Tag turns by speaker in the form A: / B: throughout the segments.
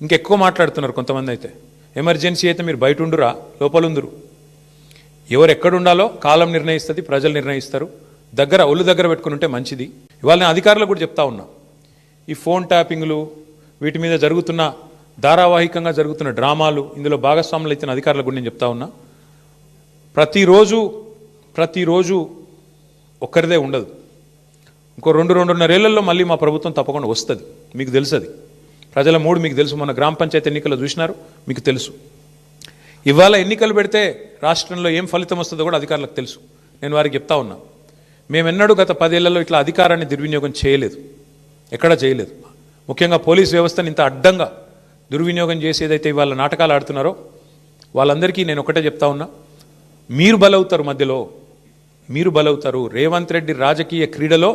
A: ఇంకెక్కువ మాట్లాడుతున్నారు కొంతమంది. అయితే ఎమర్జెన్సీ అయితే మీరు బయట ఉండురా, లోపల ఉందురు. ఎవరు ఎక్కడ ఉండాలో కాలం నిర్ణయిస్తుంది, ప్రజలు నిర్ణయిస్తారు. ఒళ్ళు దగ్గర పెట్టుకుని ఉంటే మంచిది. ఇవాళ నేను అధికారులకు కూడా చెప్తా ఉన్నా, ఈ ఫోన్ ట్యాపింగ్లు వీటి మీద జరుగుతున్న ధారావాహికంగా జరుగుతున్న డ్రామాలు, ఇందులో భాగస్వాములు అయితే అధికారులకు కూడా నేను చెప్తా ఉన్నా, ప్రతిరోజు ఒక్కరిదే ఉండదు. ఇంకో 2-2.5 ఏళ్లలో మళ్ళీ మా ప్రభుత్వం తప్పకుండా వస్తుంది. మీకు తెలుసు, అది ప్రజల మూడు మీకు తెలుసు. మొన్న గ్రామ పంచాయతీ ఎన్నికలు చూసినారు, మీకు తెలుసు. ఇవాళ ఎన్నికలు పెడితే రాష్ట్రంలో ఏం ఫలితం వస్తుందో కూడా అధికారులకు తెలుసు. నేను వారికి చెప్తా ఉన్నా, మేమెన్నడూ గత 10 ఏళ్లలో ఇట్లా అధికారాన్ని దుర్వినియోగం చేయలేదు, ఎక్కడా చేయలేదు. ముఖ్యంగా పోలీస్ వ్యవస్థను ఇంత అడ్డంగా దుర్వినియోగం చేసేదైతే ఇవాళ నాటకాలు ఆడుతున్నారో వాళ్ళందరికీ నేను ఒకటే చెప్తా ఉన్నా, మీరు బలవుతారు, మధ్యలో మీరు బలవుతారు. రేవంత్ రెడ్డి రాజకీయ క్రీడలో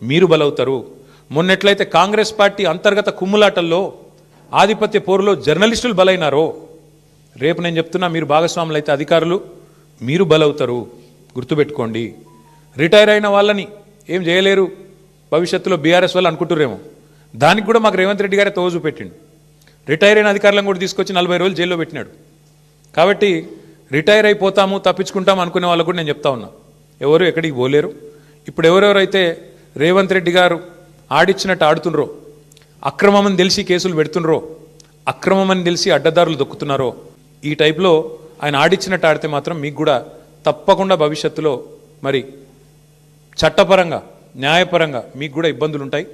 A: మీరు బలవుతారు. మొన్నెట్లయితే కాంగ్రెస్ పార్టీ అంతర్గత కుమ్ములాటల్లో ఆధిపత్య పోరులో జర్నలిస్టులు బలైనారో, రేపు నేను చెప్తున్నా, మీరు భాగస్వాములు అయితే అధికారులు మీరు బలవుతారు. గుర్తుపెట్టుకోండి. రిటైర్ అయిన వాళ్ళని ఏం చేయలేరు భవిష్యత్తులో బీఆర్ఎస్ వాళ్ళు అనుకుంటురేమో, దానికి కూడా మాకు రేవంత్ రెడ్డి గారే తోజు పెట్టిండు. రిటైర్ అయిన అధికారులను కూడా తీసుకొచ్చి 40 రోజులు జైల్లో పెట్టినాడు. కాబట్టి రిటైర్ అయిపోతాము, తప్పించుకుంటాము అనుకునే వాళ్ళకు కూడా నేను చెప్తా ఉన్నా, ఎవరు ఎక్కడికి పోలేరు. ఇప్పుడు ఎవరెవరైతే రేవంత్ రెడ్డి గారు ఆడిచ్చినట్టు ఆడుతున్నరో, అక్రమమని తెలిసి కేసులు పెడుతున్నరో, అక్రమమని తెలిసి అడ్డదారులు దొక్కుతున్నారో, ఈ టైప్లో ఆయన ఆడిచ్చినట్టు ఆడితే మాత్రం మీకు కూడా తప్పకుండా భవిష్యత్తులో మరి చట్టపరంగా, న్యాయపరంగా మీకు కూడా ఇబ్బందులు ఉంటాయి.